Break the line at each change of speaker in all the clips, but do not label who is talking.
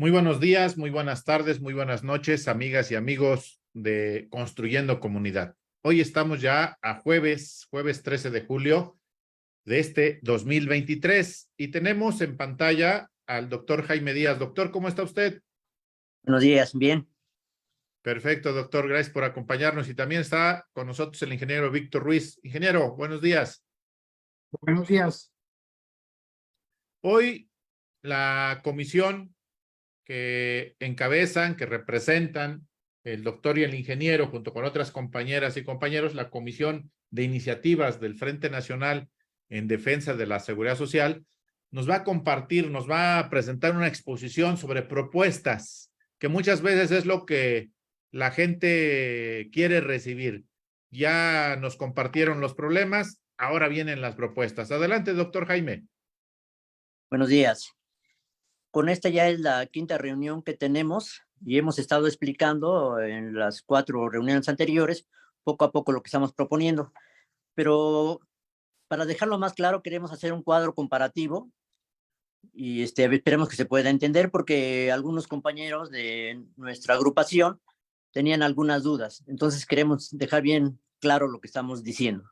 Muy buenos días, muy buenas tardes, muy buenas noches, amigas y amigos de Construyendo Comunidad. Hoy estamos ya a jueves 13 de julio de este 2023 y tenemos en pantalla al doctor Jaime Díaz. Doctor, ¿cómo está usted?
Buenos días, bien.
Perfecto, doctor, gracias por acompañarnos. Y también está con nosotros el ingeniero Víctor Ruiz. Ingeniero, buenos días.
Buenos días.
Hoy la comisión que encabezan, que representan el doctor y el ingeniero, junto con otras compañeras y compañeros, la Comisión de Iniciativas del Frente Nacional en Defensa de la Seguridad Social, nos va a compartir, nos va a presentar una exposición sobre propuestas, que muchas veces es lo que la gente quiere recibir. Ya nos compartieron los problemas, ahora vienen las propuestas. Adelante, doctor Jaime.
Buenos días. Con esta ya es la quinta reunión que tenemos y hemos estado explicando en las 4 reuniones anteriores poco a poco lo que estamos proponiendo. Pero para dejarlo más claro, queremos hacer un cuadro comparativo y esperemos que se pueda entender porque algunos compañeros de nuestra agrupación tenían algunas dudas. Entonces queremos dejar bien claro lo que estamos diciendo.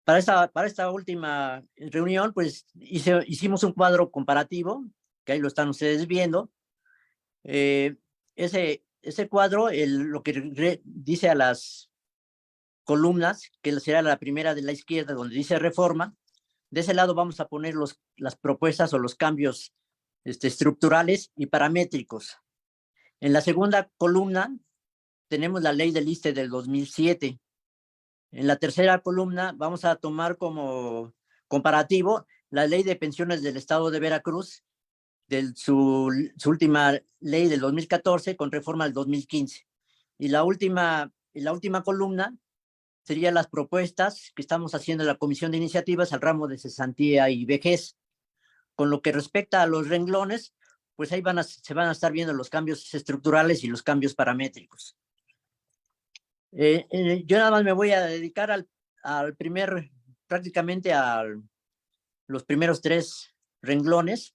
Para esta última reunión, pues hicimos un cuadro comparativo, que ahí lo están ustedes viendo. Ese cuadro, lo que dice a las columnas, que será la primera de la izquierda, donde dice reforma, de ese lado vamos a poner las propuestas o los cambios estructurales y paramétricos. En la segunda columna tenemos la ley del ISSSTE del 2007. En la tercera columna vamos a tomar como comparativo la ley de pensiones del estado de Veracruz, su última ley del 2014 con reforma del 2015. Y la última columna serían las propuestas que estamos haciendo en la Comisión de Iniciativas al ramo de cesantía y vejez. Con lo que respecta a los renglones, pues ahí se van a estar viendo los cambios estructurales y los cambios paramétricos. Yo nada más me voy a dedicar prácticamente a los primeros 3 renglones,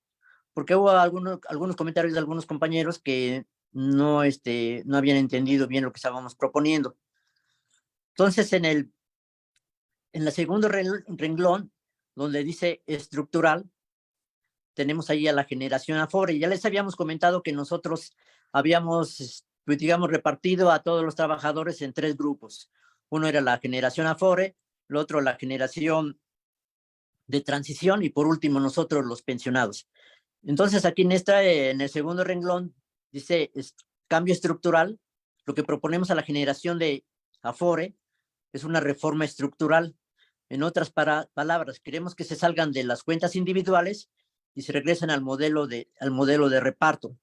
porque hubo algunos comentarios de algunos compañeros que no habían entendido bien lo que estábamos proponiendo. Entonces, en el segundo renglón, donde dice estructural, tenemos ahí a la generación Afore. Ya les habíamos comentado que nosotros habíamos, pues, digamos, repartido a todos los trabajadores en 3 grupos. Uno era la generación Afore, el otro la generación de transición y por último nosotros los pensionados. Entonces aquí en el segundo renglón dice cambio estructural. Lo que proponemos a la generación de Afore es una reforma estructural. En otras palabras, queremos que se salgan de las cuentas individuales y se regresen al modelo de reparto.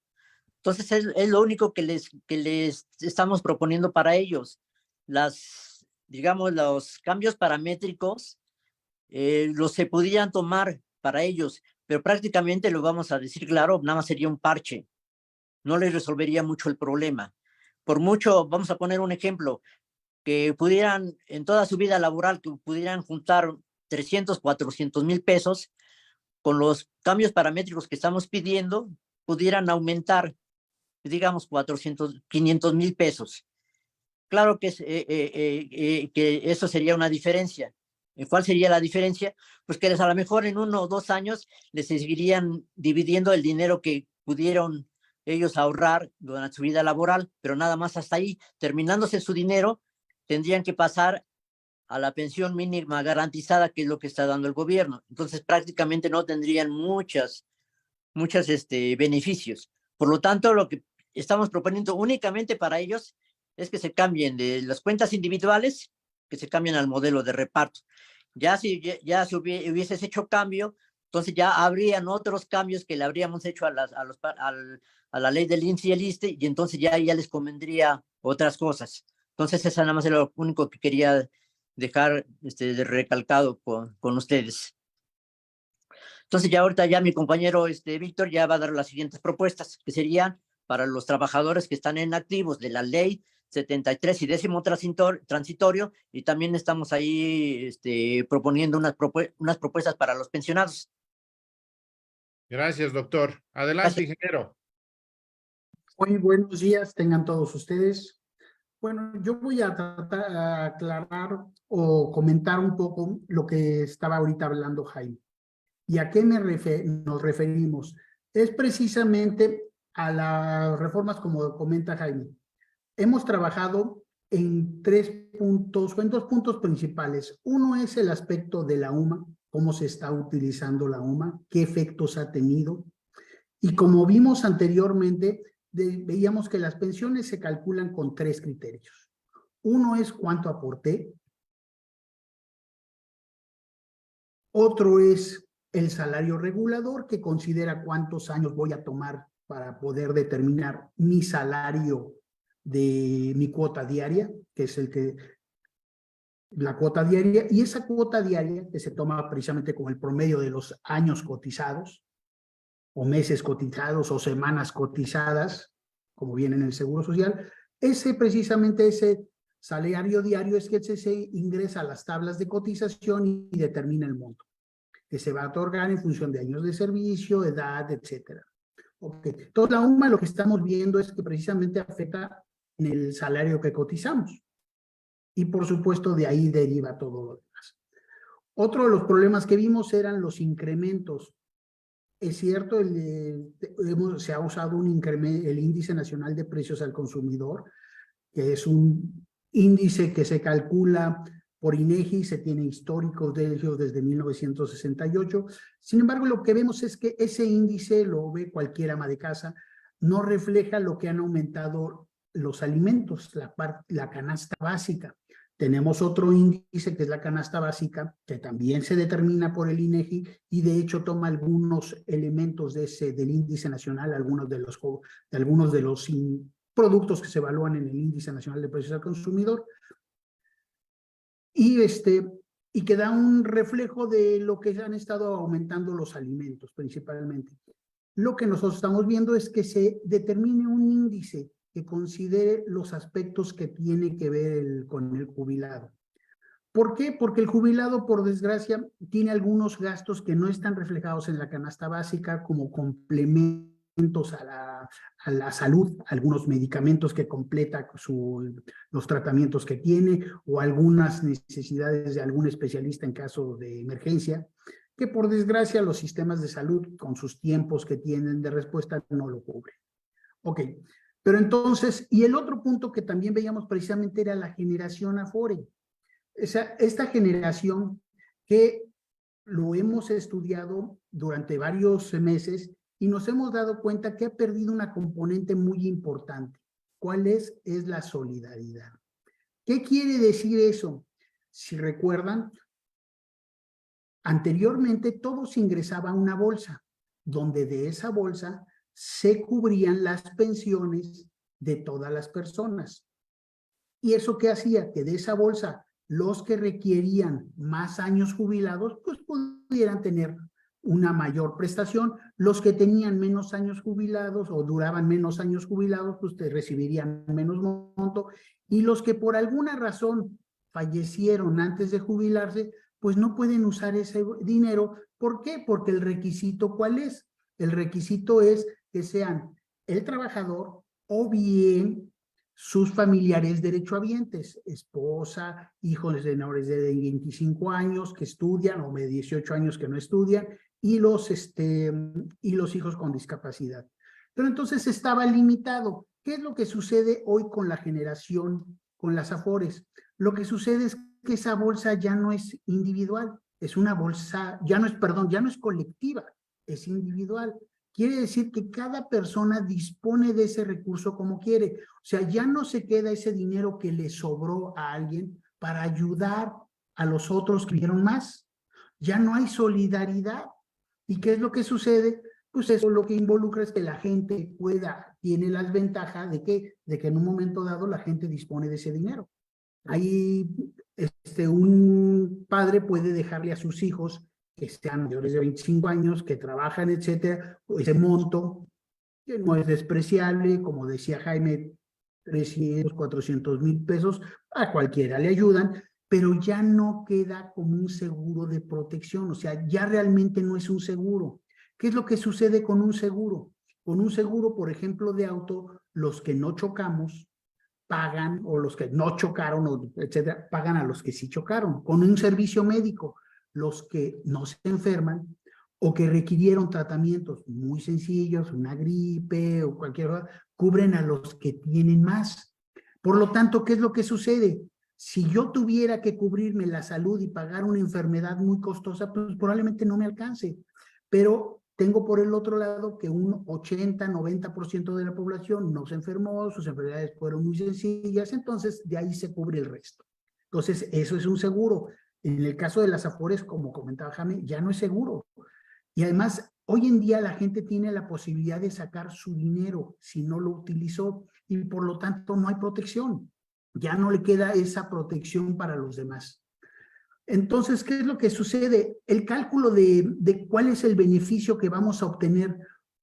Entonces es lo único que les estamos proponiendo para ellos. Digamos, los cambios paramétricos los se podían tomar para ellos, pero prácticamente lo vamos a decir claro, nada más sería un parche. No les resolvería mucho el problema. Por mucho, vamos a poner un ejemplo, que pudieran, en toda su vida laboral, que pudieran juntar 300, 400 mil pesos, con los cambios paramétricos que estamos pidiendo, pudieran aumentar, digamos, 400, 500 mil pesos. Claro que eso sería una diferencia. ¿Cuál sería la diferencia? Pues que a lo mejor en 1 o 2 años les seguirían dividiendo el dinero que pudieron ellos ahorrar durante su vida laboral, pero nada más hasta ahí. Terminándose su dinero, tendrían que pasar a la pensión mínima garantizada, que es lo que está dando el gobierno. Entonces prácticamente no tendrían muchos beneficios. Por lo tanto, lo que estamos proponiendo únicamente para ellos es que se cambien de las cuentas individuales, que se cambien al modelo de reparto. Ya si hubieses hecho cambio, entonces ya habrían otros cambios que le habríamos hecho a la ley del INSS y el ISSSTE, y entonces ya les convendría otras cosas. Entonces esa nada más era lo único que quería dejar recalcado con ustedes. Entonces ya ahorita ya mi compañero Víctor ya va a dar las siguientes propuestas, que serían para los trabajadores que están en activos de la ley 73 y 10º transitorio, y también estamos ahí proponiendo unas propuestas para los pensionados.
Gracias, doctor. Adelante,
Gracias.
ingeniero.
Muy buenos días, tengan todos ustedes. Bueno, yo voy a tratar de aclarar o comentar un poco lo que estaba ahorita hablando Jaime. ¿Y a qué nos referimos? Es precisamente a las reformas como comenta Jaime. Hemos trabajado en 3 puntos o en 2 puntos principales. Uno es el aspecto de la UMA, cómo se está utilizando la UMA, qué efectos ha tenido. Y como vimos anteriormente, veíamos que las pensiones se calculan con 3 criterios. Uno es cuánto aporté. Otro es el salario regulador, que considera cuántos años voy a tomar para poder determinar mi salario de mi cuota diaria, que es la cuota diaria, y esa cuota diaria que se toma precisamente como el promedio de los años cotizados, o meses cotizados, o semanas cotizadas, como viene en el Seguro Social, precisamente ese salario diario es que se ingresa a las tablas de cotización y determina el monto que se va a otorgar en función de años de servicio, edad, etcétera. Okay. Toda la UMA lo que estamos viendo es que precisamente afecta en el salario que cotizamos. Y por supuesto de ahí deriva todo lo demás. Otro de los problemas que vimos eran los incrementos. Es cierto, se ha usado el Índice Nacional de Precios al Consumidor, que es un índice que se calcula por INEGI, se tiene históricos de ellos desde 1968. Sin embargo, lo que vemos es que ese índice, lo ve cualquier ama de casa, no refleja lo que han aumentado los alimentos, la canasta básica. Tenemos otro índice que es la canasta básica, que también se determina por el INEGI y de hecho toma algunos elementos del índice nacional, algunos de los productos que se evalúan en el Índice Nacional de Precios al Consumidor, y que da un reflejo de lo que han estado aumentando los alimentos principalmente. Lo que nosotros estamos viendo es que se determine un índice que considere los aspectos que tiene que ver con el jubilado. ¿Por qué? Porque el jubilado, por desgracia, tiene algunos gastos que no están reflejados en la canasta básica como complementos a la salud, algunos medicamentos que completa los tratamientos que tiene o algunas necesidades de algún especialista en caso de emergencia, que por desgracia los sistemas de salud con sus tiempos que tienen de respuesta no lo cubren. Ok, pero entonces, y el otro punto que también veíamos precisamente era la generación Afore. Esta generación que lo hemos estudiado durante varios meses y nos hemos dado cuenta que ha perdido una componente muy importante. ¿Cuál es? Es la solidaridad. ¿Qué quiere decir eso? Si recuerdan, anteriormente todo se ingresaba a una bolsa, donde de esa bolsa se cubrían las pensiones de todas las personas. ¿Y eso qué hacía? Que de esa bolsa los que requerían más años jubilados, pues pudieran tener una mayor prestación. Los que tenían menos años jubilados o duraban menos años jubilados, pues recibirían menos monto. Y los que por alguna razón fallecieron antes de jubilarse, pues no pueden usar ese dinero. ¿Por qué? Porque el requisito, ¿cuál es? El requisito es que sean el trabajador o bien sus familiares derechohabientes, esposa, hijos de menores de 25 años que estudian o de 18 años que no estudian y los hijos con discapacidad. Pero entonces estaba limitado. ¿Qué es lo que sucede hoy con la generación, con las Afores? Lo que sucede es que esa bolsa ya no es individual, es una bolsa, ya no es colectiva, es individual. Quiere decir que cada persona dispone de ese recurso como quiere. O sea, ya no se queda ese dinero que le sobró a alguien para ayudar a los otros que vieron más. Ya no hay solidaridad. ¿Y qué es lo que sucede? Pues eso lo que involucra es que la gente tiene las ventajas de que en un momento dado la gente dispone de ese dinero. Ahí un padre puede dejarle a sus hijos que sean mayores de 25 años, que trabajan, etcétera, ese monto, que no es despreciable, como decía Jaime, 300, 400,000 pesos, a cualquiera le ayudan, pero ya no queda como un seguro de protección, o sea, ya realmente no es un seguro. ¿Qué es lo que sucede con un seguro? Con un seguro, por ejemplo, de auto, los que no chocamos pagan, o los que no chocaron, etcétera, pagan a los que sí chocaron. Con un servicio médico, los que no se enferman o que requirieron tratamientos muy sencillos, una gripe o cualquier cosa, cubren a los que tienen más. Por lo tanto, ¿qué es lo que sucede? Si yo tuviera que cubrirme la salud y pagar una enfermedad muy costosa, pues probablemente no me alcance. Pero tengo por el otro lado que un 80-90% de la población no se enfermó, sus enfermedades fueron muy sencillas, entonces de ahí se cubre el resto. Entonces, eso es un seguro. En el caso de las Afores, como comentaba Jaime, ya no es seguro. Y además, hoy en día la gente tiene la posibilidad de sacar su dinero si no lo utilizó y por lo tanto no hay protección. Ya no le queda esa protección para los demás. Entonces, ¿qué es lo que sucede? El cálculo de cuál es el beneficio que vamos a obtener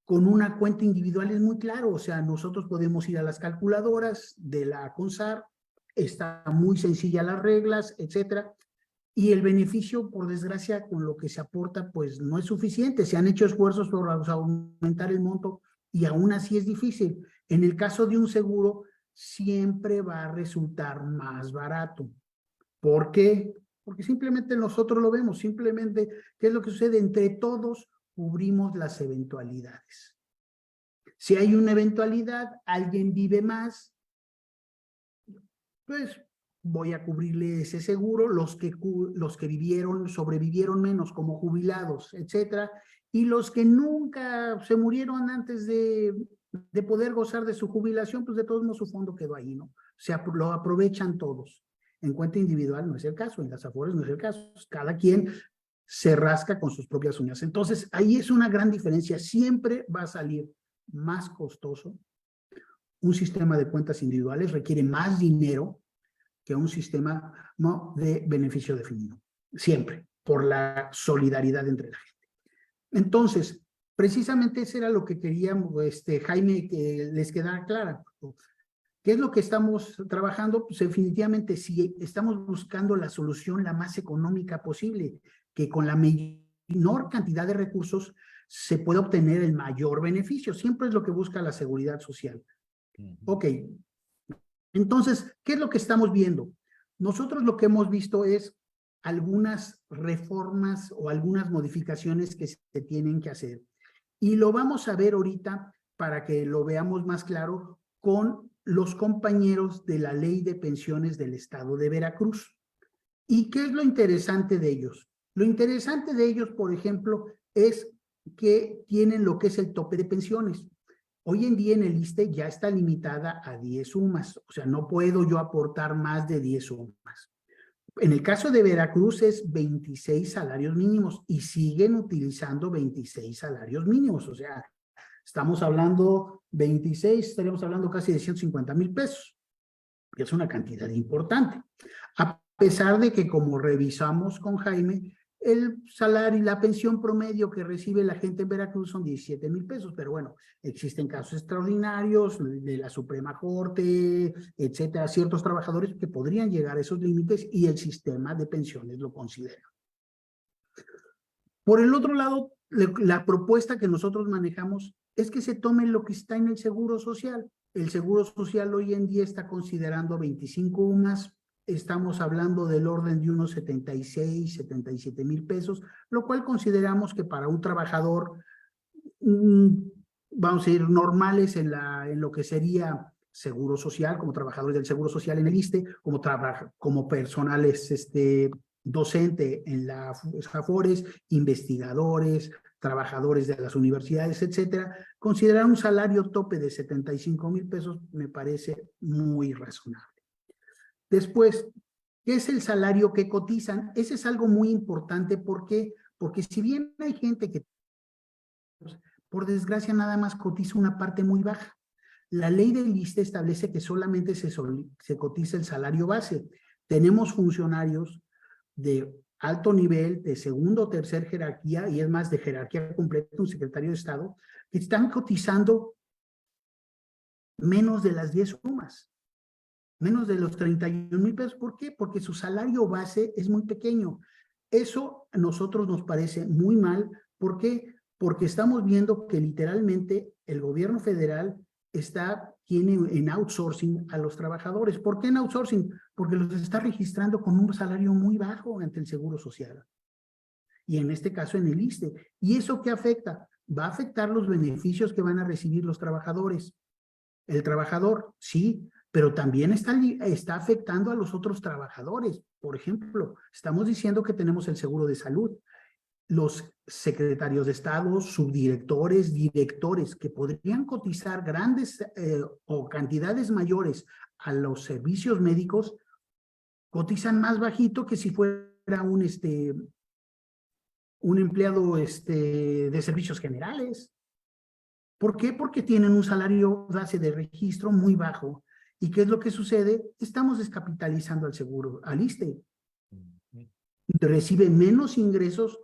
con una cuenta individual es muy claro. O sea, nosotros podemos ir a las calculadoras de la CONSAR, está muy sencilla las reglas, etcétera. Y el beneficio, por desgracia, con lo que se aporta, pues no es suficiente. Se han hecho esfuerzos por aumentar el monto y aún así es difícil. En el caso de un seguro, siempre va a resultar más barato. ¿Por qué? Porque simplemente nosotros lo vemos, simplemente, ¿qué es lo que sucede? Entre todos cubrimos las eventualidades. Si hay una eventualidad, alguien vive más, pues voy a cubrirle ese seguro, los que sobrevivieron menos como jubilados, etcétera, y los que nunca se murieron antes de poder gozar de su jubilación, pues de todos modos su fondo quedó ahí, ¿no? Lo aprovechan todos. En cuenta individual no es el caso, en las Afores no es el caso, cada quien se rasca con sus propias uñas. Entonces, ahí es una gran diferencia, siempre va a salir más costoso. Un sistema de cuentas individuales requiere más dinero que un sistema de beneficio definido, siempre, por la solidaridad entre la gente. Entonces, precisamente eso era lo que queríamos, Jaime, que les quedara clara. ¿Qué es lo que estamos trabajando? Pues definitivamente si estamos buscando la solución la más económica posible, que con la menor cantidad de recursos se pueda obtener el mayor beneficio. Siempre es lo que busca la seguridad social. Ok. Entonces, ¿qué es lo que estamos viendo? Nosotros lo que hemos visto es algunas reformas o algunas modificaciones que se tienen que hacer. Y lo vamos a ver ahorita para que lo veamos más claro con los compañeros de la Ley de Pensiones del Estado de Veracruz. ¿Y qué es lo interesante de ellos? Lo interesante de ellos, por ejemplo, es que tienen lo que es el tope de pensiones. Hoy en día en el ISSSTE ya está limitada a 10 sumas, o sea, no puedo yo aportar más de 10 sumas. En el caso de Veracruz es 26 salarios mínimos y siguen utilizando 26 salarios mínimos, o sea, estamos hablando 26, estaríamos hablando casi de 150,000 pesos, que es una cantidad importante. A pesar de que, como revisamos con Jaime, el salario y la pensión promedio que recibe la gente en Veracruz son 17,000 pesos, pero bueno, existen casos extraordinarios de la Suprema Corte, etcétera, ciertos trabajadores que podrían llegar a esos límites y el sistema de pensiones lo considera. Por el otro lado, la propuesta que nosotros manejamos es que se tome lo que está en el Seguro Social. El Seguro Social hoy en día está considerando 25 UMAS, estamos hablando del orden de unos 76, 77,000 pesos, lo cual consideramos que para un trabajador, vamos a ir normales en lo que sería Seguro Social, como trabajadores del Seguro Social en el ISSSTE, como personales docente en las Afores, investigadores, trabajadores de las universidades, etcétera, considerar un salario tope de 75,000 pesos me parece muy razonable. Después, ¿qué es el salario que cotizan? Ese es algo muy importante. ¿Por qué? Porque si bien hay gente que, por desgracia, nada más cotiza una parte muy baja. La ley del ISSSTE establece que solamente se cotiza el salario base. Tenemos funcionarios de alto nivel, de segunda o tercera jerarquía, y es más, de jerarquía completa, un secretario de Estado, que están cotizando menos de las 10 sumas, menos de los 31,000 pesos. ¿Por qué? Porque su salario base es muy pequeño. Eso a nosotros nos parece muy mal. ¿Por qué? porque estamos viendo que literalmente el gobierno federal tiene en outsourcing a los trabajadores. ¿Por qué en outsourcing? Porque los está registrando con un salario muy bajo ante el Seguro Social. Y en este caso en el ISSSTE. ¿Y eso qué afecta? Va a afectar los beneficios que van a recibir los trabajadores. El trabajador, sí, pero también está afectando a los otros trabajadores. Por ejemplo, estamos diciendo que tenemos el seguro de salud. Los secretarios de Estado, subdirectores, directores que podrían cotizar grandes o cantidades mayores a los servicios médicos, cotizan más bajito que si fuera un empleado de servicios generales. ¿Por qué? Porque tienen un salario base de registro muy bajo. ¿Y qué es lo que sucede? Estamos descapitalizando al seguro, al ISSSTE. Recibe menos ingresos,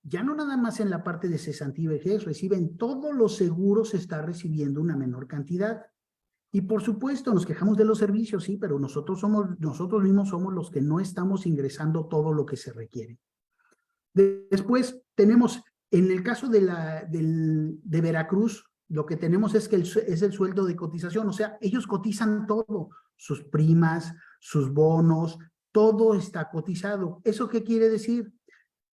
ya no nada más en la parte de cesantía y vejez, reciben todos los seguros, está recibiendo una menor cantidad. Y por supuesto, nos quejamos de los servicios, sí, pero nosotros mismos somos los que no estamos ingresando todo lo que se requiere. Después tenemos, en el caso de Veracruz, lo que tenemos es que es el sueldo de cotización, o sea, ellos cotizan todo, sus primas, sus bonos, todo está cotizado. ¿Eso qué quiere decir?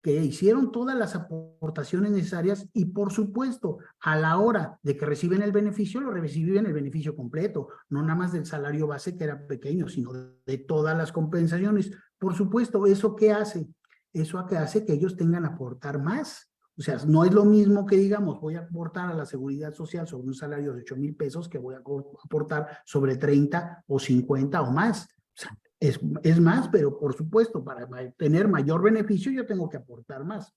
Que hicieron todas las aportaciones necesarias y, por supuesto, a la hora de que reciben el beneficio, lo reciben el beneficio completo, no nada más del salario base que era pequeño, sino de todas las compensaciones. Por supuesto, ¿eso qué hace? Eso hace que ellos tengan que aportar más. O sea, no es lo mismo que digamos, voy a aportar a la seguridad social sobre un salario de 8,000 pesos que voy a aportar sobre 30 o 50 o más. O sea, es más, pero por supuesto, para tener mayor beneficio yo tengo que aportar más.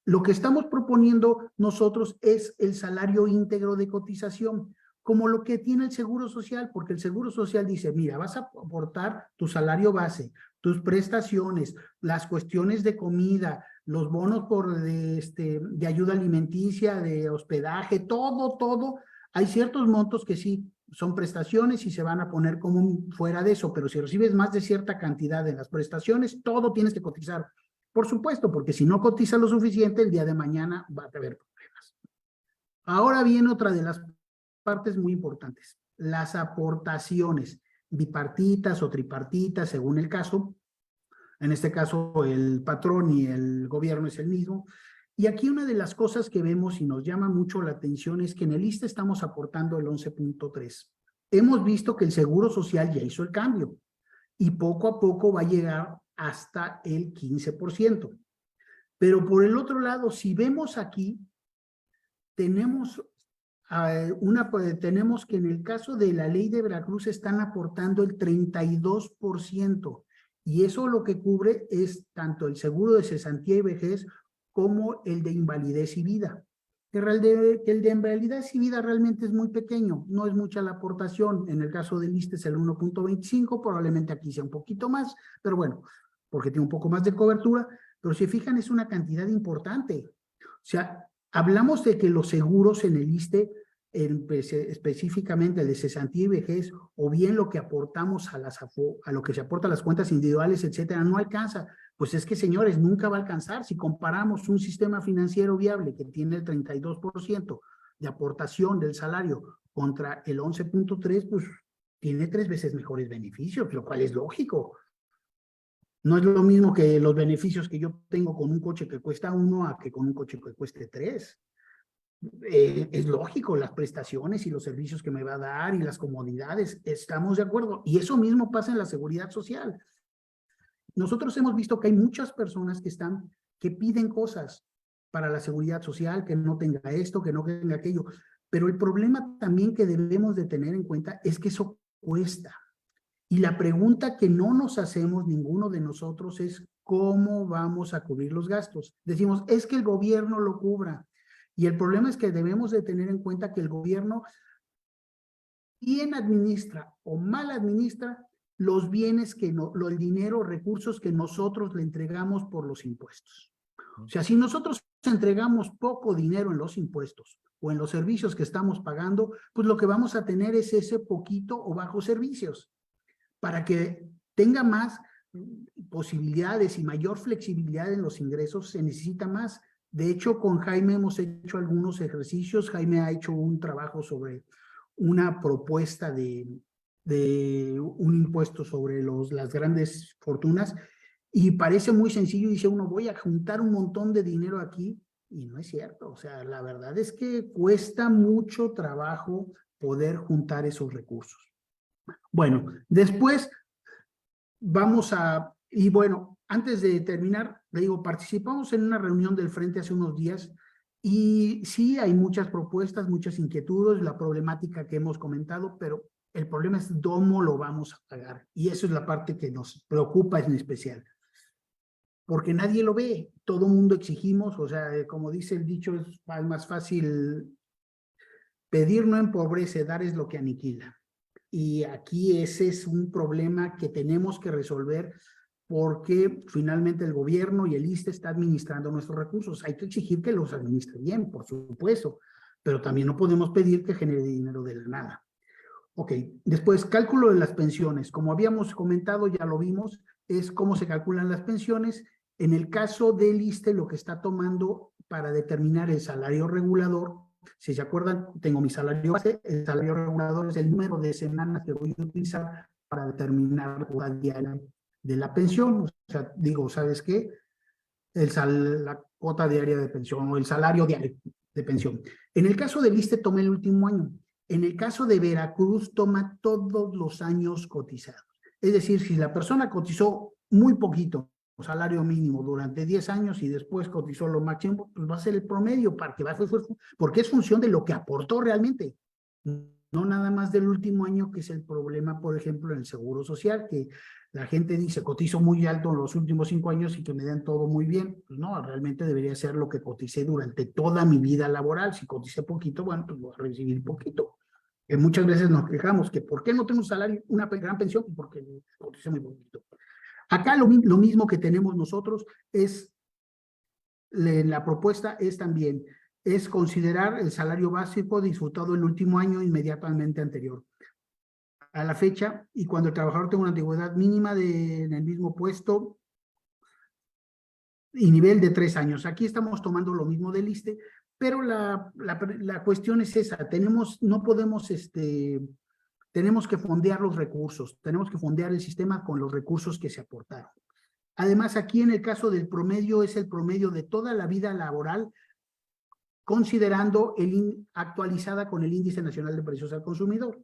Lo que estamos proponiendo nosotros es el salario íntegro de cotización, como lo que tiene el Seguro Social, porque el Seguro Social dice, mira, vas a aportar tu salario base, tus prestaciones, las cuestiones de comida, los bonos de ayuda alimenticia, de hospedaje, todo. Hay ciertos montos que sí son prestaciones y se van a poner como fuera de eso, pero si recibes más de cierta cantidad en las prestaciones, todo tienes que cotizar. Por supuesto, porque si no cotizas lo suficiente, el día de mañana va a haber problemas. Ahora viene otra de las partes muy importantes, las aportaciones bipartitas o tripartitas, según el caso. En este caso, el patrón y el gobierno es el mismo. Y aquí una de las cosas que vemos y nos llama mucho la atención es que en el ISSSTE estamos aportando el 11.3. Hemos visto que el Seguro Social ya hizo el cambio y poco a poco va a llegar hasta el 15%. Pero por el otro lado, si vemos aquí, tenemos que en el caso de la ley de Veracruz están aportando el 32%. Y eso lo que cubre es tanto el seguro de cesantía y vejez como el de invalidez y vida. Que el de invalidez y vida realmente es muy pequeño, no es mucha la aportación. En el caso del ISSSTE es el 1.25, probablemente aquí sea un poquito más, pero bueno, porque tiene un poco más de cobertura, pero si fijan es una cantidad importante. O sea, hablamos de que los seguros en el ISSSTE, específicamente el de cesantía y vejez, o bien lo que aportamos a lo que se aporta a las cuentas individuales, etcétera, no alcanza. Pues es que, señores, nunca va a alcanzar. Si comparamos un sistema financiero viable que tiene el 32% de aportación del salario contra el 11.3, pues tiene 3 veces mejores beneficios, lo cual es lógico. No es lo mismo que los beneficios que yo tengo con un coche que cuesta 1 a que con un coche que cueste 3. Es lógico, las prestaciones y los servicios que me va a dar y las comodidades, estamos de acuerdo. Y eso mismo pasa en la seguridad social. Nosotros hemos visto que hay muchas personas que piden cosas para la seguridad social, que no tenga esto, que no tenga aquello. Pero el problema también que debemos de tener en cuenta es que eso cuesta. Y la pregunta que no nos hacemos ninguno de nosotros es ¿cómo vamos a cubrir los gastos? Decimos, es que el gobierno lo cubra. Y el problema es que debemos de tener en cuenta que el gobierno bien administra o mal administra los bienes el dinero, recursos que nosotros le entregamos por los impuestos. O sea, si nosotros entregamos poco dinero en los impuestos o en los servicios que estamos pagando, pues lo que vamos a tener es ese poquito o bajos servicios. Para que tenga más posibilidades y mayor flexibilidad en los ingresos, se necesita más De hecho, con Jaime hemos hecho algunos ejercicios. Jaime ha hecho un trabajo sobre una propuesta de un impuesto sobre las grandes fortunas y parece muy sencillo. Dice uno, voy a juntar un montón de dinero aquí y no es cierto. O sea, la verdad es que cuesta mucho trabajo poder juntar esos recursos. Bueno, después vamos y bueno, antes de terminar, le digo, participamos en una reunión del Frente hace unos días y sí hay muchas propuestas, muchas inquietudes, la problemática que hemos comentado, pero el problema es cómo lo vamos a pagar. Y eso es la parte que nos preocupa en especial. Porque nadie lo ve, todo mundo exigimos, o sea, como dice el dicho, es más fácil pedir no empobrece, dar es lo que aniquila. Y aquí ese es un problema que tenemos que resolver porque finalmente el gobierno y el ISSSTE está administrando nuestros recursos. Hay que exigir que los administre bien, por supuesto, pero también no podemos pedir que genere dinero de la nada. Ok, después, cálculo de las pensiones. Como habíamos comentado, ya lo vimos, es cómo se calculan las pensiones. En el caso del ISSSTE, lo que está tomando para determinar el salario regulador, si se acuerdan, tengo mi salario base, el salario regulador es el número de semanas que voy a utilizar para determinar la cuota diaria de la pensión. O sea, digo, ¿sabes qué? La cuota diaria de pensión o el salario diario de pensión. En el caso del ISSSTE toma el último año. En el caso de Veracruz toma todos los años cotizados. Es decir, si la persona cotizó muy poquito, salario mínimo durante 10 años y después cotizó lo máximo, pues va a ser el promedio para que va a ser, porque es función de lo que aportó realmente, no nada más del último año, que es el problema, por ejemplo, en el Seguro Social, que la gente dice, cotizo muy alto en los últimos 5 años y que me den todo muy bien. Pues no, realmente debería ser lo que coticé durante toda mi vida laboral. Si coticé poquito, bueno, pues voy a recibir poquito. Que muchas veces nos quejamos que ¿por qué no tengo un salario, una gran pensión? Porque coticé muy poquito. Acá lo mismo que tenemos nosotros es, la propuesta es también, es considerar el salario básico disfrutado el último año inmediatamente anterior a la fecha y cuando el trabajador tenga una antigüedad mínima en el mismo puesto y nivel de 3 años. Aquí estamos tomando lo mismo del ISSSTE, pero la cuestión es esa, no podemos, tenemos que fondear los recursos, tenemos que fondear el sistema con los recursos que se aportaron. Además, aquí en el caso del promedio, es el promedio de toda la vida laboral, considerando actualizada con el Índice Nacional de Precios al Consumidor.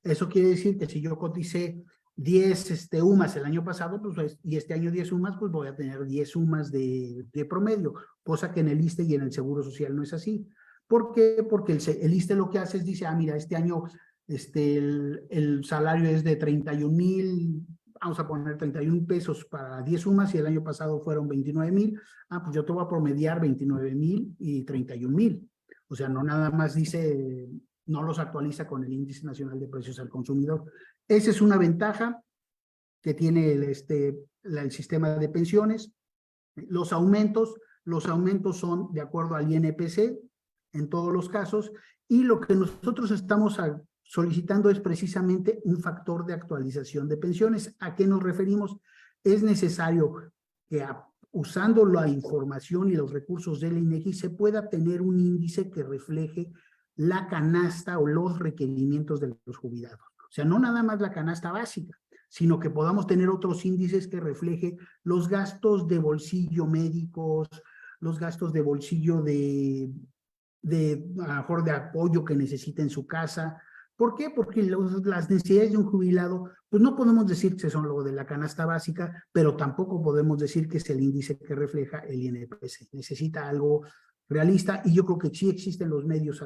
Eso quiere decir que si yo coticé 10 UMAS el año pasado, pues, y este año 10 UMAS, pues voy a tener 10 UMAS de promedio, cosa que en el ISSSTE y en el Seguro Social no es así. ¿Por qué? Porque el ISSSTE lo que hace es, dice, mira, este año el salario es de 31,000, vamos a poner 31 pesos para 10 UMAS y el año pasado fueron 29,000. Pues yo te voy a promediar 29,000 y 31,000. O sea, no nada más dice, no los actualiza con el Índice Nacional de Precios al Consumidor. Esa es una ventaja que tiene el sistema de pensiones. Los aumentos son de acuerdo al INPC en todos los casos, y lo que nosotros estamos solicitando es precisamente un factor de actualización de pensiones. ¿A qué nos referimos? Es necesario que usando la información y los recursos del INEGI se pueda tener un índice que refleje la canasta o los requerimientos de los jubilados. O sea, no nada más la canasta básica, sino que podamos tener otros índices que refleje los gastos de bolsillo médicos, los gastos de bolsillo a lo mejor de apoyo que necesita en su casa. ¿Por qué? Porque las necesidades de un jubilado, pues no podemos decir que son lo de la canasta básica, pero tampoco podemos decir que es el índice que refleja el INPC. Necesita algo realista, y yo creo que sí existen los medios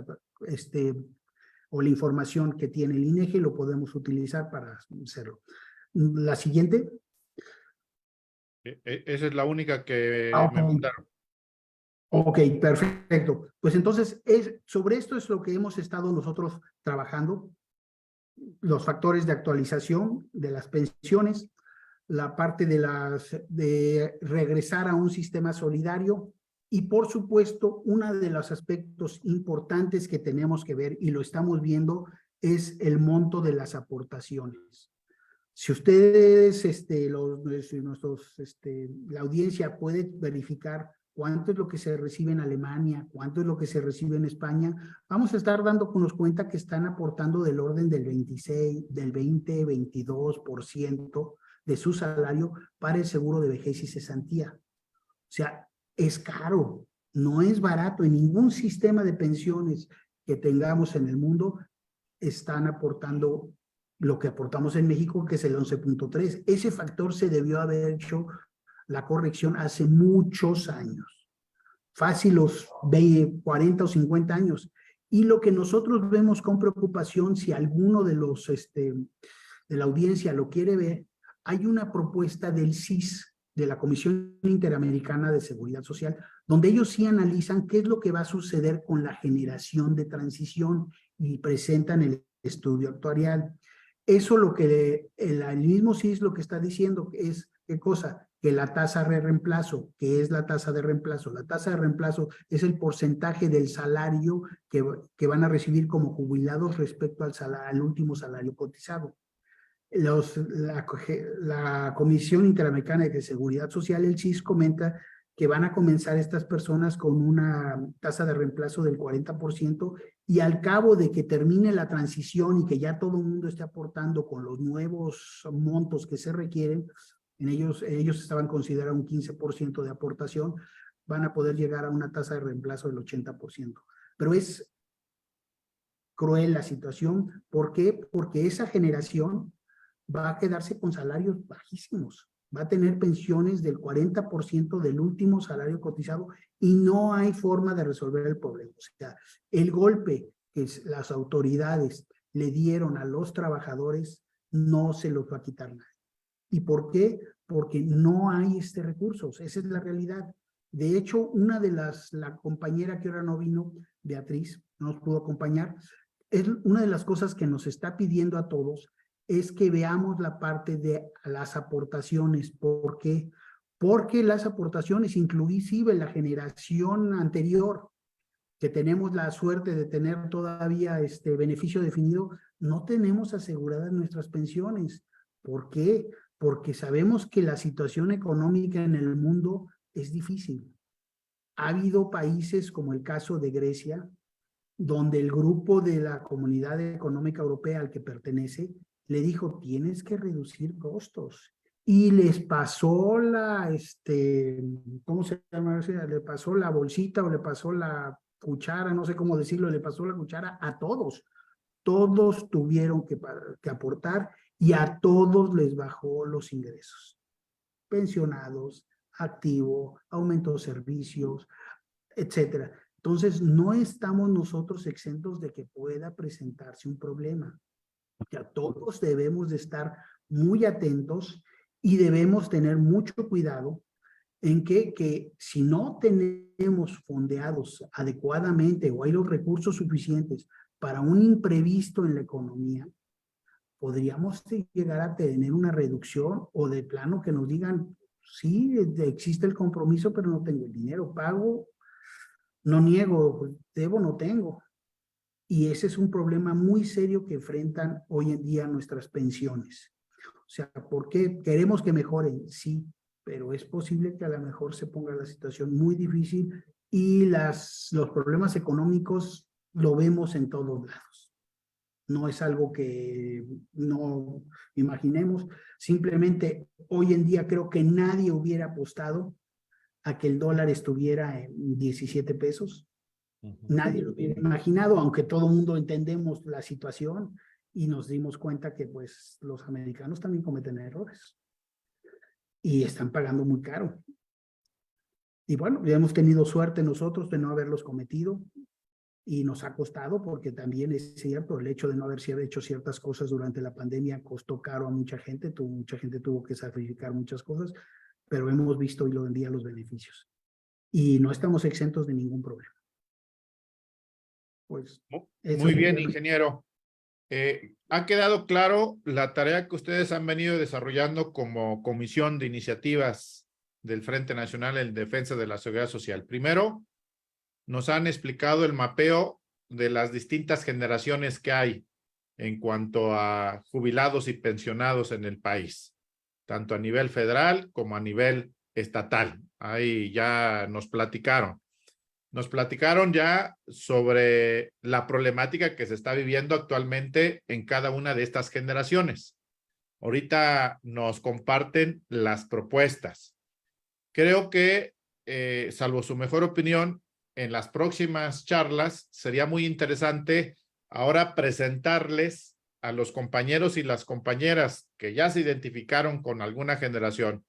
o la información que tiene el INEGI, lo podemos utilizar para hacerlo. La siguiente.
Esa es la única que
Okay.
me mandaron.
Ok, perfecto. Pues entonces, sobre esto es lo que hemos estado nosotros trabajando, los factores de actualización de las pensiones, la parte de regresar a un sistema solidario, y por supuesto, uno de los aspectos importantes que tenemos que ver, y lo estamos viendo, es el monto de las aportaciones. Si ustedes, la audiencia puede verificar cuánto es lo que se recibe en Alemania, cuánto es lo que se recibe en España, vamos a estar dándonos cuenta que están aportando del orden del 26, del 20, 22% de su salario para el seguro de vejez y cesantía. O sea, es caro, no es barato. En ningún sistema de pensiones que tengamos en el mundo están aportando lo que aportamos en México, que es el 11.3. Ese factor se debió haber hecho la corrección hace muchos años, fácil los 20, 40 o 50 años. Y lo que nosotros vemos con preocupación, si alguno de los de la audiencia lo quiere ver, hay una propuesta del CIS, de la Comisión Interamericana de Seguridad Social, donde ellos sí analizan qué es lo que va a suceder con la generación de transición y presentan el estudio actuarial. Eso lo que el mismo CIS lo que está diciendo es, ¿qué cosa? Que la tasa de reemplazo, ¿qué es la tasa de reemplazo? La tasa de reemplazo es el porcentaje del salario que van a recibir como jubilados respecto al último salario cotizado. La Comisión Interamericana de Seguridad Social, el CIS, comenta que van a comenzar estas personas con una tasa de reemplazo del 40% y al cabo de que termine la transición y que ya todo el mundo esté aportando con los nuevos montos que se requieren, ellos estaban considerando un 15% de aportación, van a poder llegar a una tasa de reemplazo del 80%. Pero es cruel la situación. ¿Por qué? Porque esa generación va a quedarse con salarios bajísimos, va a tener pensiones del 40% del último salario cotizado y no hay forma de resolver el problema. O sea, el golpe que las autoridades le dieron a los trabajadores no se los va a quitar nadie. ¿Y por qué? Porque no hay recursos, esa es la realidad. De hecho, la compañera que ahora no vino, Beatriz, no nos pudo acompañar, es una de las cosas que nos está pidiendo a todos es que veamos la parte de las aportaciones. ¿Por qué? Porque las aportaciones, inclusive la generación anterior, que tenemos la suerte de tener todavía beneficio definido, no tenemos aseguradas nuestras pensiones. ¿Por qué? Porque sabemos que la situación económica en el mundo es difícil. Ha habido países como el caso de Grecia, donde el grupo de la Comunidad Económica Europea al que pertenece le dijo, tienes que reducir costos. Y les pasó ¿cómo se llama? Le pasó la bolsita o le pasó la cuchara, no sé cómo decirlo, le pasó la cuchara a todos. Todos tuvieron que aportar y a todos les bajó los ingresos. Pensionados, activo, aumento de servicios, etcétera. Entonces, no estamos nosotros exentos de que pueda presentarse un problema. O sea, todos debemos de estar muy atentos y debemos tener mucho cuidado en que si no tenemos fondeados adecuadamente o hay los recursos suficientes para un imprevisto en la economía, podríamos llegar a tener una reducción o de plano que nos digan, sí, existe el compromiso, pero no tengo el dinero, pago, no niego, debo, no tengo. Y ese es un problema muy serio que enfrentan hoy en día nuestras pensiones. O sea, ¿por qué queremos que mejoren? Sí, pero es posible que a lo mejor se ponga la situación muy difícil y los problemas económicos lo vemos en todos lados. No es algo que no imaginemos. Simplemente hoy en día creo que nadie hubiera apostado a que el dólar estuviera en 17 pesos. Nadie lo hubiera imaginado, aunque todo el mundo entendemos la situación y nos dimos cuenta que pues los americanos también cometen errores y están pagando muy caro. Y bueno, ya hemos tenido suerte nosotros de no haberlos cometido y nos ha costado porque también es cierto, el hecho de no haber hecho ciertas cosas durante la pandemia costó caro a mucha gente tuvo que sacrificar muchas cosas, pero hemos visto hoy en día los beneficios y no estamos exentos de ningún problema. Pues,
muy bien, ingeniero. Ha quedado claro la tarea que ustedes han venido desarrollando como Comisión de Iniciativas del Frente Nacional en Defensa de la Seguridad Social. Primero, nos han explicado el mapeo de las distintas generaciones que hay en cuanto a jubilados y pensionados en el país, tanto a nivel federal como a nivel estatal. Ahí ya nos platicaron. Nos platicaron ya sobre la problemática que se está viviendo actualmente en cada una de estas generaciones. Ahorita nos comparten las propuestas. Creo que, salvo su mejor opinión, en las próximas charlas sería muy interesante ahora presentarles a los compañeros y las compañeras que ya se identificaron con alguna generación,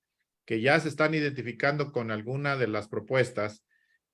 que ya se están identificando con alguna de las propuestas,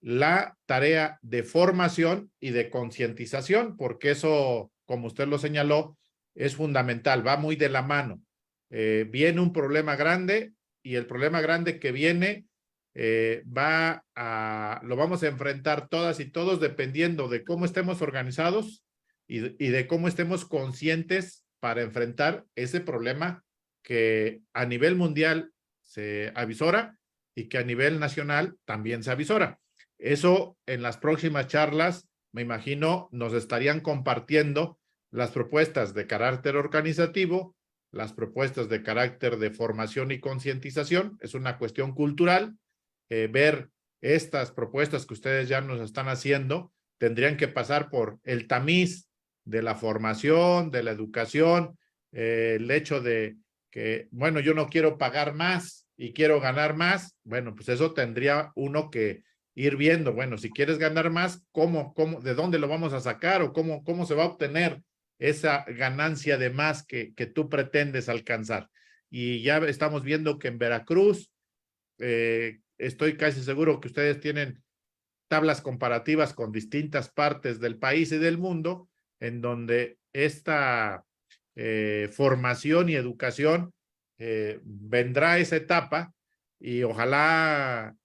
la tarea de formación y de concientización, porque eso, como usted lo señaló, es fundamental, va muy de la mano. Viene un problema grande y el problema grande que viene lo vamos a enfrentar todas y todos dependiendo de cómo estemos organizados y de cómo estemos conscientes para enfrentar ese problema que a nivel mundial se avisora y que a nivel nacional también se avisora. Eso en las próximas charlas, me imagino, nos estarían compartiendo las propuestas de carácter organizativo, las propuestas de carácter de formación y concientización. Es una cuestión cultural. Ver estas propuestas que ustedes ya nos están haciendo, tendrían que pasar por el tamiz de la formación, de la educación, el hecho de que, bueno, yo no quiero pagar más y quiero ganar más. Bueno, pues eso tendría uno que ir viendo. Bueno, si quieres ganar más, ¿de dónde lo vamos a sacar o cómo se va a obtener esa ganancia de más que tú pretendes alcanzar? Y ya estamos viendo que en Veracruz, estoy casi seguro que ustedes tienen tablas comparativas con distintas partes del país y del mundo, en donde esta formación y educación vendrá esa etapa y ojalá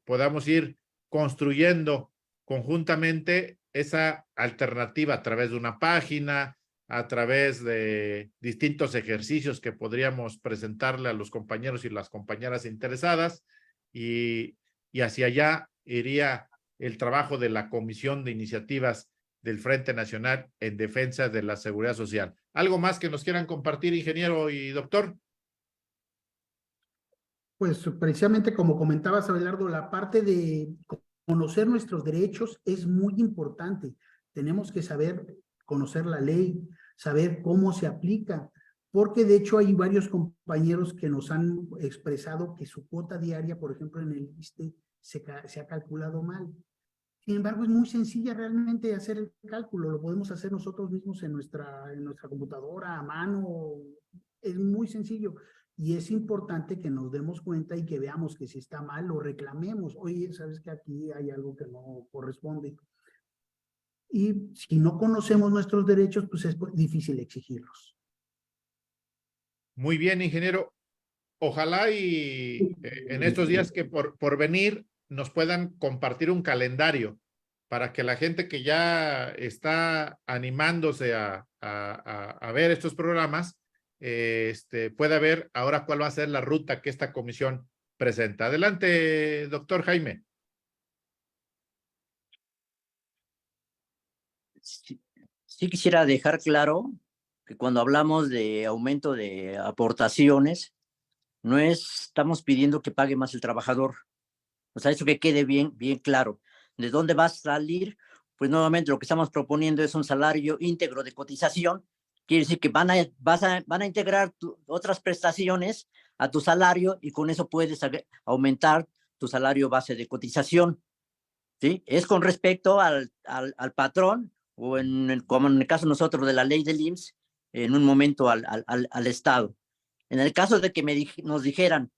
podamos ir construyendo conjuntamente esa alternativa a través de una página, a través de distintos ejercicios que podríamos presentarle a los compañeros y las compañeras interesadas, y hacia allá iría el trabajo de la Comisión de Iniciativas del Frente Nacional en Defensa de la Seguridad Social. ¿Algo más que nos quieran compartir, ingeniero y doctor?
Pues precisamente como comentabas, Abelardo, la parte de conocer nuestros derechos es muy importante. Tenemos que saber conocer la ley, saber cómo se aplica, porque de hecho hay varios compañeros que nos han expresado que su cuota diaria, por ejemplo, en el ISSSTE se ha calculado mal. Sin embargo, es muy sencilla realmente hacer el cálculo, lo podemos hacer nosotros mismos en nuestra computadora, a mano, es muy sencillo. Y es importante que nos demos cuenta y que veamos que si está mal, lo reclamemos. Oye, ¿sabes que aquí hay algo que no corresponde? Y si no conocemos nuestros derechos, pues es difícil exigirlos.
Muy bien, ingeniero. Ojalá y en estos días que por venir nos puedan compartir un calendario para que la gente que ya está animándose a ver estos programas pueda ver ahora cuál va a ser la ruta que esta comisión presenta. Adelante, doctor Jaime.
Sí quisiera dejar claro que cuando hablamos de aumento de aportaciones, no estamos pidiendo que pague más el trabajador. O sea, eso que quede bien claro. ¿De dónde va a salir? Pues nuevamente lo que estamos proponiendo es un salario íntegro de cotización. Quiere decir que van a integrar otras prestaciones a tu salario y con eso puedes aumentar tu salario base de cotización. ¿Sí? Es con respecto al patrón o como en el caso nosotros de la ley del IMSS, en un momento al Estado. En el caso de que nos dijeran,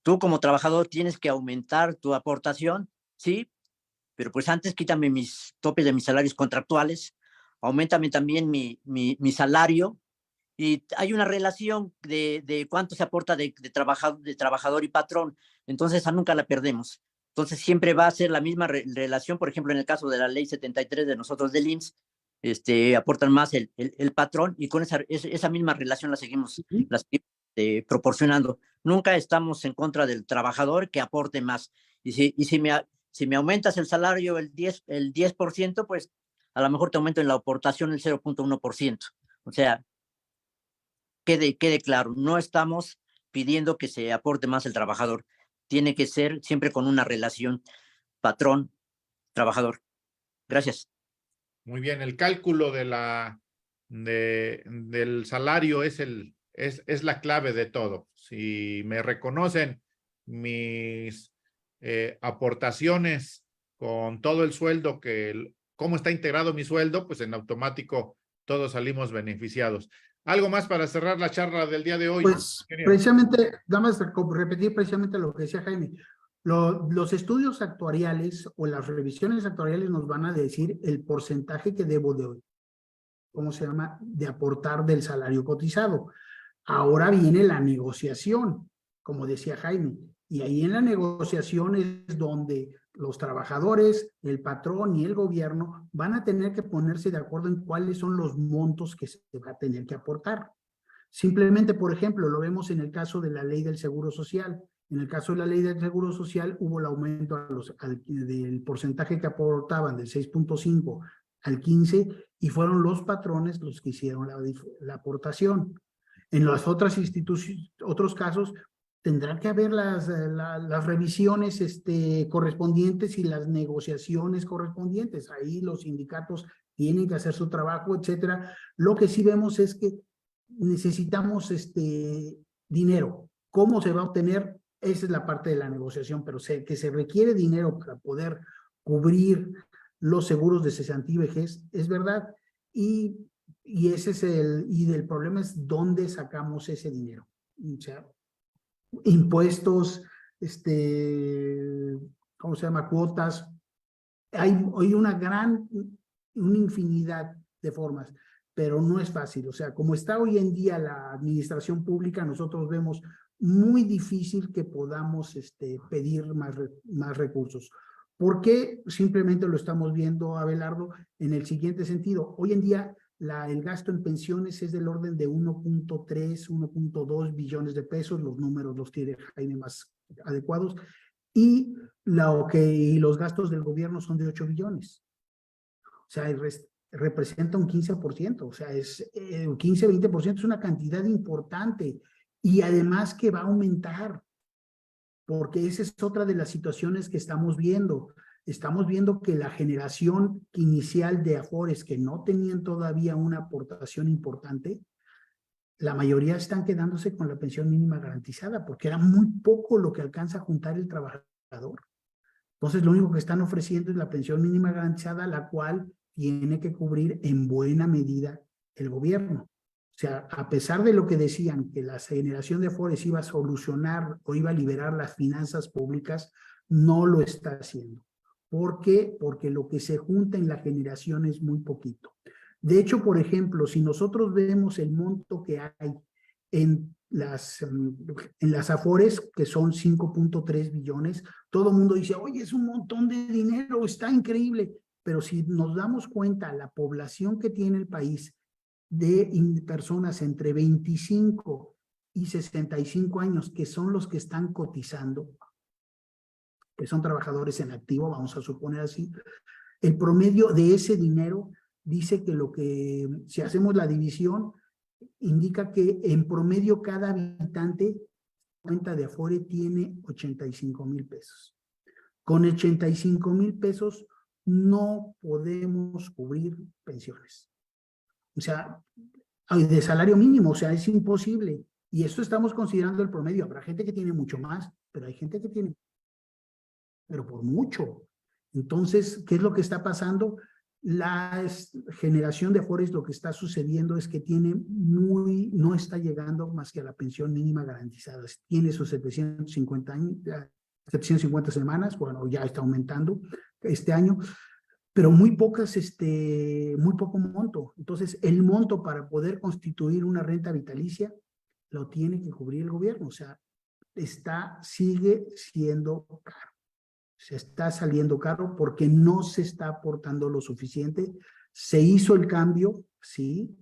tú como trabajador tienes que aumentar tu aportación, sí, pero pues antes quítame mis topes de mis salarios contractuales, aumentame también mi salario, y hay una relación de cuánto se aporta de trabajador y patrón, entonces esa nunca la perdemos. Entonces siempre va a ser la misma relación, por ejemplo, en el caso de la ley 73 de nosotros del IMSS, aportan más el patrón, y con esa misma relación la seguimos proporcionando. Nunca estamos en contra del trabajador que aporte más. Y si me aumentas el salario el 10%, pues a lo mejor te aumento en la aportación el 0.1%. O sea, quede claro, no estamos pidiendo que se aporte más el trabajador. Tiene que ser siempre con una relación patrón-trabajador. Gracias.
Muy bien, el cálculo del salario es la clave de todo. Si me reconocen mis aportaciones con todo el sueldo, cómo está integrado mi sueldo, pues en automático todos salimos beneficiados. ¿Algo más para cerrar la charla del día de hoy?
Pues precisamente, nada más repetir precisamente lo que decía Jaime. Los estudios actuariales o las revisiones actuariales nos van a decir el porcentaje que debo de, ¿cómo se llama?, de aportar del salario cotizado. Ahora viene la negociación, como decía Jaime, y ahí en la negociación es donde los trabajadores, el patrón y el gobierno van a tener que ponerse de acuerdo en cuáles son los montos que se va a tener que aportar. Simplemente, por ejemplo, lo vemos en el caso de la ley del Seguro Social. En el caso de la ley del Seguro Social hubo el aumento del porcentaje que aportaban del 6.5 al 15 y fueron los patrones los que hicieron la aportación. En las otras instituciones, otros casos, tendrán que haber las revisiones correspondientes y las negociaciones correspondientes. Ahí los sindicatos tienen que hacer su trabajo, etcétera. Lo que sí vemos es que necesitamos dinero. ¿Cómo se va a obtener? Esa es la parte de la negociación, pero que se requiere dinero para poder cubrir los seguros de cesantía y vejez, es verdad. Y ese es el problema es dónde sacamos ese dinero. O sea, impuestos, ¿cómo se llama? Cuotas. Hay una infinidad de formas, pero no es fácil. O sea, como está hoy en día la administración pública, nosotros vemos muy difícil que podamos pedir más recursos. ¿Por qué? Simplemente lo estamos viendo, Abelardo, en el siguiente sentido. Hoy en día el gasto en pensiones es del orden de 1.3, 1.2 billones de pesos. Los números los tiene Jaime más adecuados. Y los gastos del gobierno son de 8 billones. O sea, representa un 15%, o sea, es 15-20%, es una cantidad importante y además que va a aumentar, porque esa es otra de las situaciones que estamos viendo. Estamos viendo que la generación inicial de Afores que no tenían todavía una aportación importante, la mayoría están quedándose con la pensión mínima garantizada, porque era muy poco lo que alcanza a juntar el trabajador. Entonces, lo único que están ofreciendo es la pensión mínima garantizada, la cual tiene que cubrir en buena medida el gobierno. O sea, a pesar de lo que decían que la generación de Afores iba a solucionar o iba a liberar las finanzas públicas, no lo está haciendo. ¿Por qué? Porque lo que se junta en la generación es muy poquito. De hecho, por ejemplo, si nosotros vemos el monto que hay en las Afores, que son 5.3 billones, todo el mundo dice, oye, es un montón de dinero, está increíble. Pero si nos damos cuenta, la población que tiene el país de personas entre 25 y 65 años, que son los que están cotizando, que son trabajadores en activo, vamos a suponer así, el promedio de ese dinero dice que si hacemos la división, indica que en promedio cada habitante cuenta de Afore tiene 85,000 pesos. Con 85,000 pesos no podemos cubrir pensiones. O sea, de salario mínimo, o sea, es imposible. Y esto estamos considerando el promedio. Habrá gente que tiene mucho más, pero hay gente que tiene, pero por mucho. Entonces, ¿qué es lo que está pasando? La generación de Afores, lo que está sucediendo es que no está llegando más que a la pensión mínima garantizada. Tiene sus 750 semanas, bueno, ya está aumentando este año, pero muy poco monto. Entonces, el monto para poder constituir una renta vitalicia lo tiene que cubrir el gobierno. O sea, sigue siendo caro. Se está saliendo caro porque no se está aportando lo suficiente. Se hizo el cambio, sí,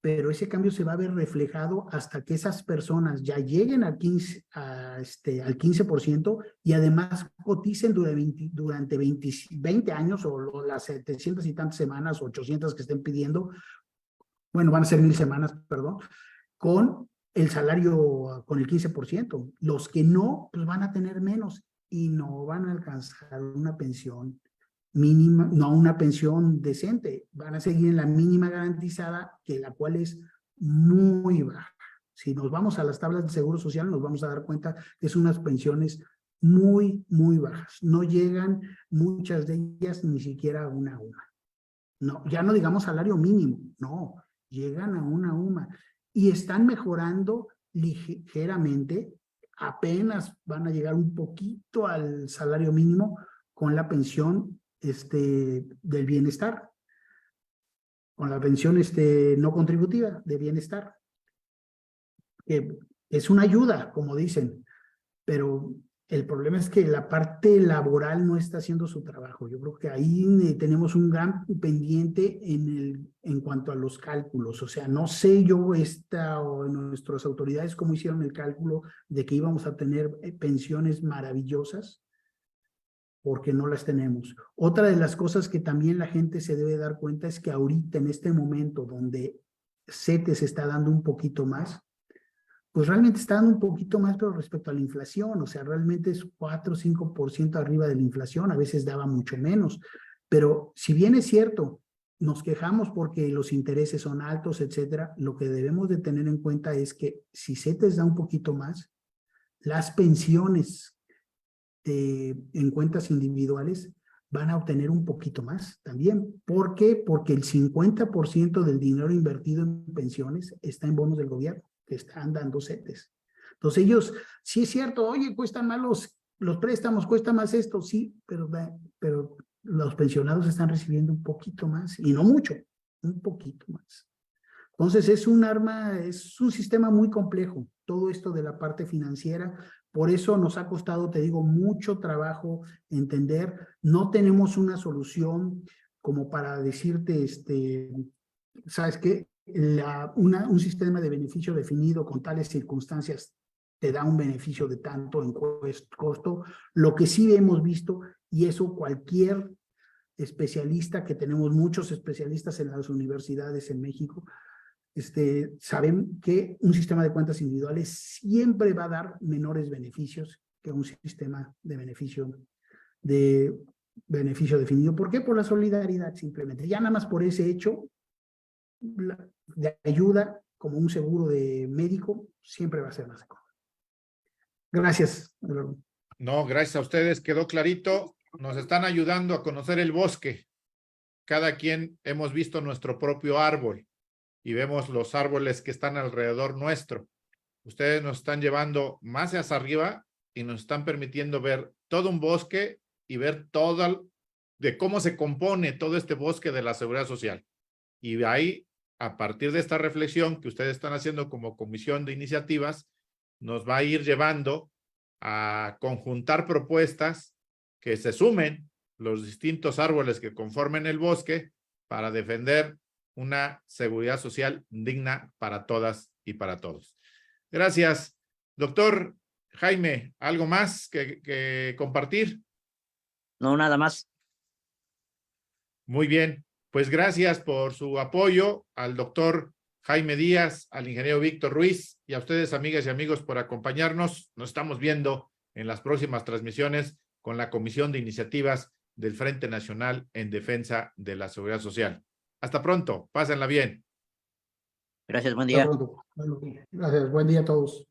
pero ese cambio se va a ver reflejado hasta que esas personas ya lleguen al 15% y además coticen durante 20 años o las 700 y tantas semanas, 800 que estén pidiendo, bueno, van a ser 1,000 semanas, perdón, con el salario con el 15%. Los que no, pues van a tener menos y no van a alcanzar una pensión mínima, no una pensión decente. Van a seguir en la mínima garantizada, que la cual es muy baja. Si nos vamos a las tablas de seguro social, nos vamos a dar cuenta que son unas pensiones muy, muy bajas. No llegan muchas de ellas ni siquiera a una UMA. No, ya no digamos salario mínimo, no, llegan a una UMA y están mejorando ligeramente, apenas van a llegar un poquito al salario mínimo con la pensión del bienestar, con la pensión no contributiva de bienestar, que es una ayuda, como dicen, pero el problema es que la parte laboral no está haciendo su trabajo. Yo creo que ahí tenemos un gran pendiente en cuanto a los cálculos. O sea, no sé yo o nuestras autoridades cómo hicieron el cálculo de que íbamos a tener pensiones maravillosas, porque no las tenemos. Otra de las cosas que también la gente se debe dar cuenta es que ahorita, en este momento donde CETES está dando un poquito más, pues realmente está dando un poquito más, pero respecto a la inflación, o sea, realmente es 4 o 5% arriba de la inflación, a veces daba mucho menos, pero si bien es cierto, nos quejamos porque los intereses son altos, etcétera, lo que debemos de tener en cuenta es que si CETES da un poquito más, las pensiones en cuentas individuales van a obtener un poquito más también. ¿Por qué? Porque el 50% del dinero invertido en pensiones está en bonos del gobierno, que están dando CETES. Entonces ellos, sí es cierto, oye, cuestan más los préstamos, cuesta más esto, sí, pero los pensionados están recibiendo un poquito más, y no mucho, un poquito más. Entonces es un sistema muy complejo, todo esto de la parte financiera. Por eso nos ha costado, te digo, mucho trabajo entender. No tenemos una solución como para decirte, ¿sabes qué? Un sistema de beneficio definido con tales circunstancias te da un beneficio de tanto en costo. Lo que sí hemos visto, y eso cualquier especialista, que tenemos muchos especialistas en las universidades en México, saben que un sistema de cuentas individuales siempre va a dar menores beneficios que un sistema de beneficio definido. ¿Por qué? Por la solidaridad, simplemente. Ya nada más por ese hecho de ayuda, como un seguro de médico, siempre va a ser más económico. Gracias.
No, gracias a ustedes, quedó clarito. Nos están ayudando a conocer el bosque. Cada quien hemos visto nuestro propio árbol y vemos los árboles que están alrededor nuestro. Ustedes nos están llevando más hacia arriba y nos están permitiendo ver todo un bosque y ver de cómo se compone todo este bosque de la seguridad social. Y de ahí, a partir de esta reflexión que ustedes están haciendo como comisión de iniciativas, nos va a ir llevando a conjuntar propuestas que se sumen los distintos árboles que conformen el bosque para defender una seguridad social digna para todas y para todos. Gracias. Doctor Jaime, ¿algo más que compartir?
No, nada más.
Muy bien. Pues gracias por su apoyo al doctor Jaime Díaz, al ingeniero Víctor Ruiz y a ustedes, amigas y amigos, por acompañarnos. Nos estamos viendo en las próximas transmisiones con la Comisión de Iniciativas del Frente Nacional en Defensa de la Seguridad Social. Hasta pronto. Pásenla bien.
Gracias, buen día.
Gracias, buen día a todos.